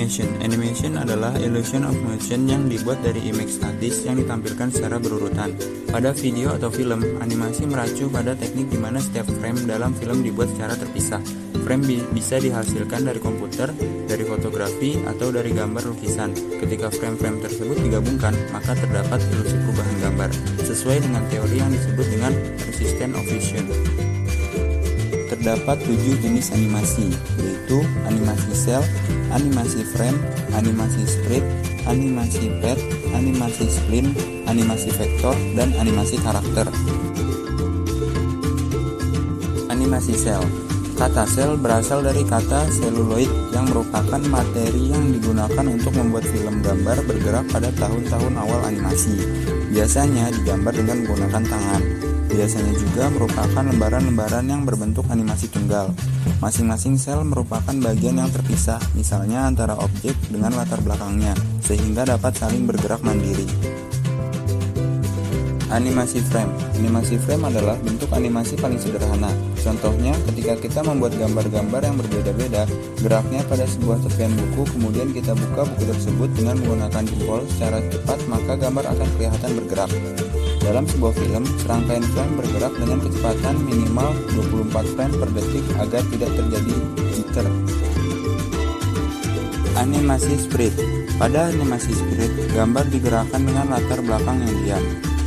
Animation. Animation adalah illusion of motion yang dibuat dari image statis yang ditampilkan secara berurutan. Pada video atau film, animasi mengacu pada teknik di mana setiap frame dalam film dibuat secara terpisah. Frame bisa dihasilkan dari komputer, dari fotografi, atau dari gambar lukisan. Ketika frame-frame tersebut digabungkan, maka terdapat ilusi perubahan gambar, sesuai dengan teori yang disebut dengan resistance of vision. Terdapat 7 jenis animasi, yaitu animasi cel, animasi frame, animasi sprite, animasi pad, animasi spline, animasi vektor, dan animasi karakter. Animasi sel. Kata sel berasal dari kata seluloid yang merupakan materi yang digunakan untuk membuat film gambar bergerak pada tahun-tahun awal animasi. Biasanya digambar dengan menggunakan tangan. Biasanya juga merupakan lembaran-lembaran yang berbentuk animasi tunggal. Masing-masing sel merupakan bagian yang terpisah, misalnya antara objek dengan latar belakangnya, sehingga dapat saling bergerak mandiri. Animasi frame. Animasi frame adalah bentuk animasi paling sederhana. Contohnya, ketika kita membuat gambar-gambar yang berbeda-beda, geraknya pada sebuah tepian buku, kemudian kita buka buku tersebut dengan menggunakan jempol secara cepat, maka gambar akan kelihatan bergerak. Dalam sebuah film, serangkaian frame bergerak dengan kecepatan minimal 24 frame per detik agar tidak terjadi jitter. Animasi sprite. Pada animasi sprite, gambar digerakkan dengan latar belakang yang diam.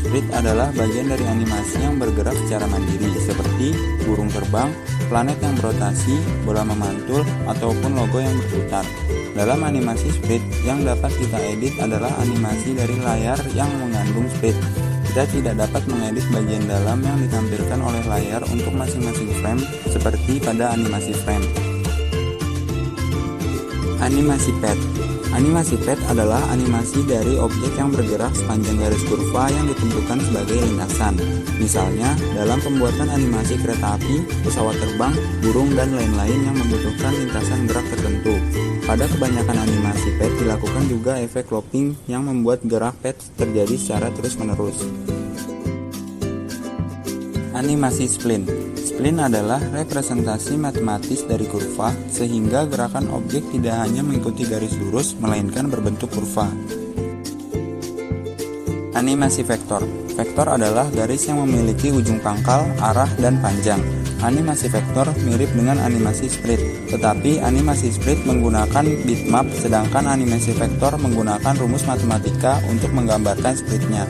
Sprite adalah bagian dari animasi yang bergerak secara mandiri, seperti burung terbang, planet yang berotasi, bola memantul, ataupun logo yang berputar. Dalam animasi sprite, yang dapat kita edit adalah animasi dari layar yang mengandung sprite. Kita tidak dapat mengedit bagian dalam yang ditampilkan oleh layar untuk masing-masing frame seperti pada animasi frame. Animasi pad. Animasi pad adalah animasi dari objek yang bergerak sepanjang garis kurva yang ditentukan sebagai lintasan. Misalnya, dalam pembuatan animasi kereta api, pesawat terbang, burung, dan lain-lain yang membutuhkan lintasan gerak tertentu. Pada kebanyakan animasi pad dilakukan juga efek looping yang membuat gerak pad terjadi secara terus-menerus. Animasi spline. Spline adalah representasi matematis dari kurva, sehingga gerakan objek tidak hanya mengikuti garis lurus, melainkan berbentuk kurva. Animasi vektor. Vektor adalah garis yang memiliki ujung pangkal, arah, dan panjang. Animasi vektor mirip dengan animasi sprite, tetapi animasi sprite menggunakan bitmap, sedangkan animasi vektor menggunakan rumus matematika untuk menggambarkan sprite-nya.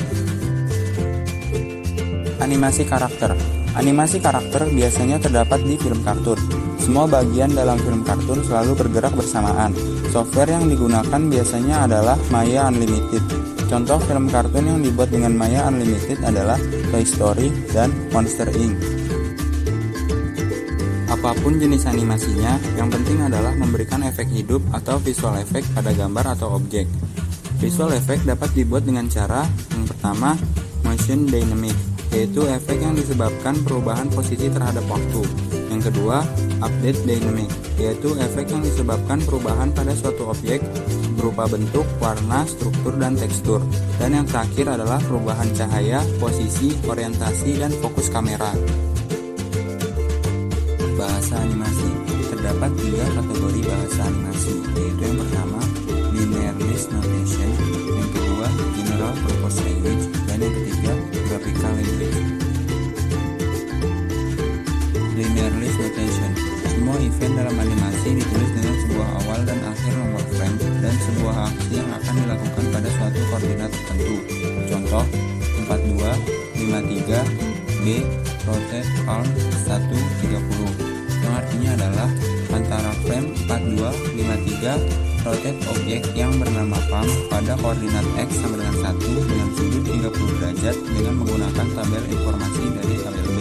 Animasi karakter. Animasi karakter biasanya terdapat di film kartun. Semua bagian dalam film kartun selalu bergerak bersamaan. Software yang digunakan biasanya adalah Maya Unlimited. Contoh film kartun yang dibuat dengan Maya Unlimited adalah Toy Story dan Monster Inc. Apapun jenis animasinya, yang penting adalah memberikan efek hidup atau visual effect pada gambar atau objek. Visual effect dapat dibuat dengan cara yang pertama, motion dynamic, yaitu efek yang disebabkan perubahan posisi terhadap waktu. Yang kedua, update dynamic, yaitu efek yang disebabkan perubahan pada suatu objek berupa bentuk, warna, struktur, dan tekstur. Dan yang terakhir adalah perubahan cahaya, posisi, orientasi, dan fokus kamera. Bahasa animasi. Terdapat 3 kategori bahasa animasi, yaitu yang pertama, linear list notation, yang kedua, general purpose language, dan yang ketiga, graphical language. Linear list notation. Semua event dalam animasi ditulis dengan sebuah awal dan akhir nomor frame dan sebuah aksi yang akan dilakukan pada suatu koordinat tertentu. Contoh, 42, 53, B, rotate arm 130. Yang artinya adalah antara frame 42, 53, rotate objek yang bernama palm pada koordinat X sama dengan 1 dengan sudut 30 derajat dengan menggunakan tabel informasi dari tabel B.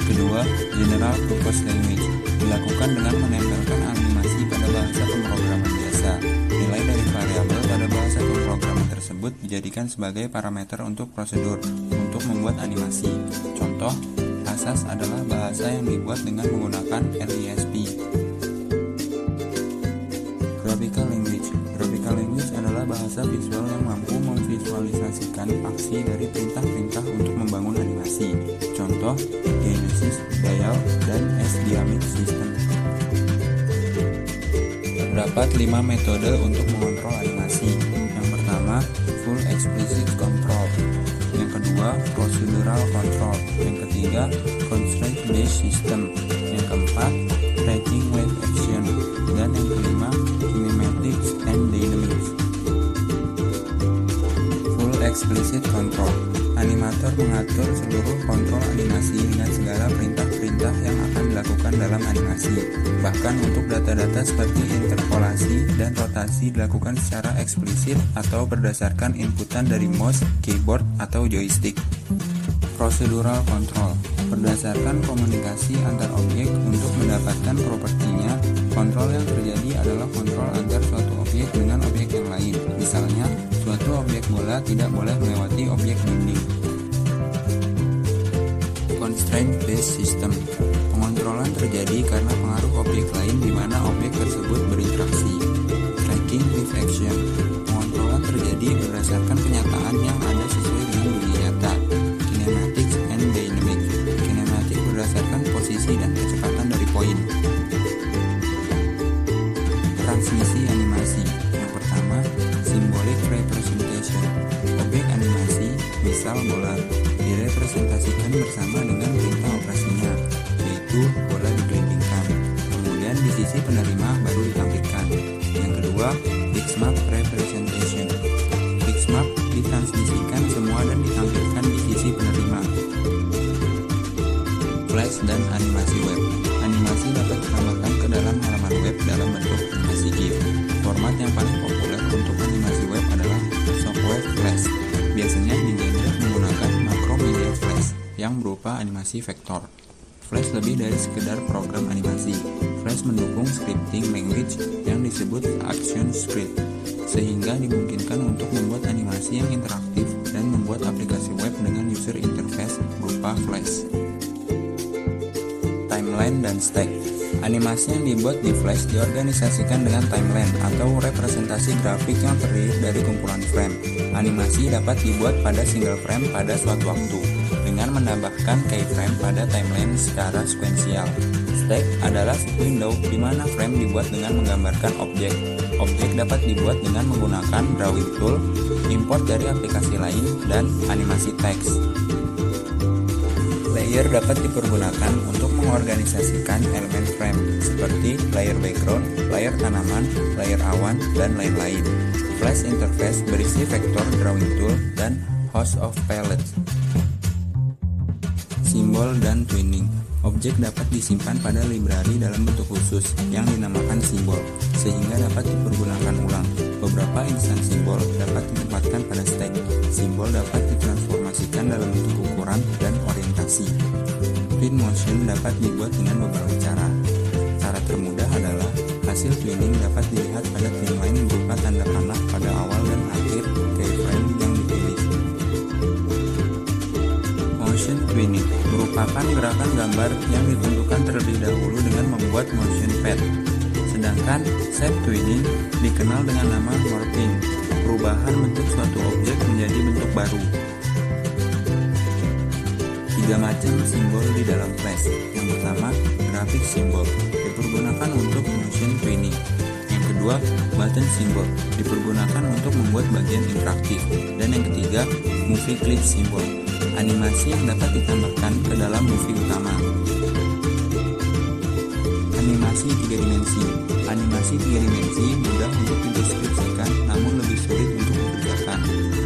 Kedua, general purpose language dilakukan dengan menempelkan animasi pada bahasa pemrograman biasa. Nilai dari variabel pada bahasa pemrograman tersebut dijadikan sebagai parameter untuk prosedur untuk membuat animasi. Contoh, Asas adalah bahasa yang dibuat dengan menggunakan LISP. Graphical language. Graphical language adalah bahasa visual yang mampu memvisualisasikan aksi dari perintah-perintah untuk membangun animasi. Contoh, Genesis, Dial, dan SDIAMIC System. Terdapat 5 metode untuk mengontrol animasi. Yang pertama, full explicit control. Yang kedua, procedural control. Yang ketiga, constraint based system. Yang keempat, tracking live action. Dan yang kelima, kinematics and dynamics. Full explicit control. Animator mengatur seluruh kontrol animasi dengan segala perintah-perintah yang akan dilakukan dalam animasi. Bahkan untuk data-data seperti interpolasi dan rotasi dilakukan secara eksplisit atau berdasarkan inputan dari mouse, keyboard, atau joystick. Procedural control. Berdasarkan komunikasi antar objek untuk mendapatkan propertinya, kontrol yang terjadi adalah kontrol antar suatu objek dengan objek yang lain. Misalnya, suatu objek bola tidak boleh melewati objek dinding. Constraint based system. Pengontrolan terjadi karena pengaruh objek lain di mana objek tersebut berinteraksi. Tracking live action. Pengontrolan terjadi berdasarkan kenyataan yang ada sesuai dengan dunia nyata. Kinematics and dynamics. Kinematik berdasarkan posisi dan kecepatan dari poin. Transmisi animasi. Yang pertama, symbolic representation. Objek animasi, misal bola, direpresentasikan bersama dengan perintah operasinya, yaitu bola digelindingkan. Kemudian di sisi penerima baru ditampilkan. Yang kedua, Bixmap representation. Bixmap ditransmisikan semua dan ditampilkan di sisi penerima. Flash dan animasi web. Animasi dapat ditambahkan ke dalam halaman web dalam bentuk animasi GIF. Format yang paling populer untuk animasi web adalah software Flash. Biasanya digenerate menggunakan Macromedia Flash yang berupa animasi vektor. Flash lebih dari sekedar program animasi. Flash mendukung scripting language yang disebut ActionScript, sehingga dimungkinkan untuk membuat animasi yang interaktif dan membuat aplikasi web dengan user interface berupa Flash. Timeline dan stack. Animasi yang dibuat di Flash diorganisasikan dengan timeline atau representasi grafik yang terdiri dari kumpulan frame. Animasi dapat dibuat pada single frame pada suatu waktu dengan menambahkan keyframe pada timeline secara sekuensial. Stack adalah window di mana frame dibuat dengan menggambarkan objek. Objek dapat dibuat dengan menggunakan drawing tool, import dari aplikasi lain, dan animasi teks. Layer dapat dipergunakan untuk mengorganisasikan elemen frame seperti layer background, layer tanaman, layer awan, dan lain-lain. Flash interface berisi vektor drawing tool dan host of palettes. Simbol dan twinning. Objek dapat disimpan pada library dalam bentuk khusus yang dinamakan simbol, sehingga dapat dipergunakan ulang. Beberapa instansi simbol dapat ditempatkan pada stack. Simbol dapat ditransformasikan dalam bentuk ukuran dan orientasi. Twinmotion dapat dibuat dengan beberapa cara. Cara termudah adalah hasil twinning dapat dilihat pada timeline berupa tanda panah pada awal dan akhir keyframe yang dipilih. Motion twinning merupakan gerakan gambar yang ditentukan terlebih dahulu dengan membuat motion pad. Sedangkan shape twinning dikenal dengan nama morphing, perubahan bentuk suatu objek menjadi bentuk baru. 3 macam simbol di dalam Flash. Yang pertama, graphic symbol, dipergunakan untuk motion twinning. Yang kedua, button symbol, dipergunakan untuk membuat bagian interaktif. Dan yang ketiga, movie clip symbol, animasi yang dapat ditambahkan ke dalam movie utama. Animasi 3 dimensi. Animasi 3 dimensi mudah untuk dideskripsikan namun lebih sulit untuk dikerjakan.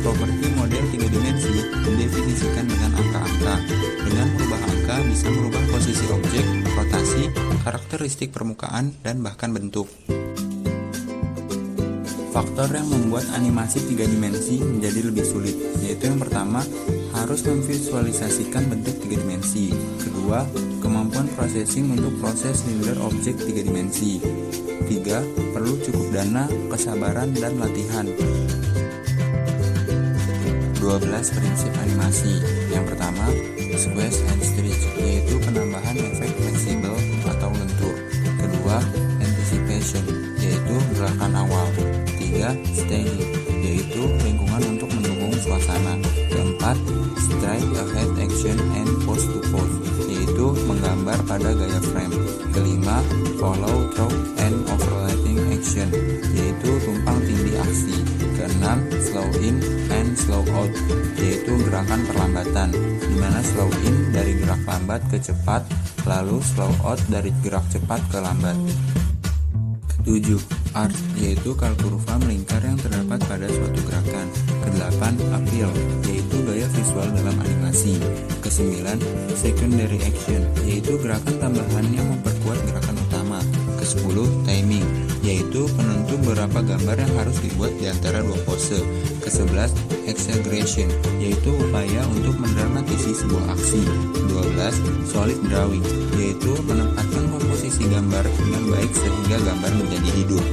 Properti model 3 dimensi didefinisikan dengan angka-angka. Dengan merubah angka bisa merubah posisi objek, rotasi, karakteristik permukaan, dan bahkan bentuk. Faktor yang membuat animasi 3 dimensi menjadi lebih sulit, yaitu yang pertama, harus memvisualisasikan bentuk 3 dimensi. Kedua, kemampuan processing untuk proses render objek 3 dimensi. 3. Perlu cukup dana, kesabaran, dan latihan. 12 prinsip animasi. Yang pertama, squeeze and stretch, yaitu penambahan efek fleksibel atau lentur. Kedua, anticipation, yaitu gerakan awal. 3. Staging, yaitu lingkungan untuk mendukung suasana. Keempat, straight ahead action and pose to pose, yaitu yaitu menggambar pada gaya frame. Kelima, follow through and overlapping action, yaitu tumpang tindih aksi. Keenam, slow in and slow out, yaitu gerakan perlambatan, di mana slow in dari gerak lambat ke cepat, lalu slow out dari gerak cepat ke lambat. Ketujuh, arc, yaitu kurva melingkar yang terdapat pada suatu gerakan. Kedelapan, appeal, yaitu gaya visual dalam animasi. Kesembilan, secondary action, yaitu gerakan tambahan yang memperkuat gerakan utama. Kesepuluh, timing, yaitu penentu berapa gambar yang harus dibuat di antara dua pose. Kesebelas, exaggeration, yaitu upaya untuk mendramatisi sebuah aksi. 12, solid drawing, yaitu menempatkan komposisi gambar dengan baik sehingga gambar menjadi hidup.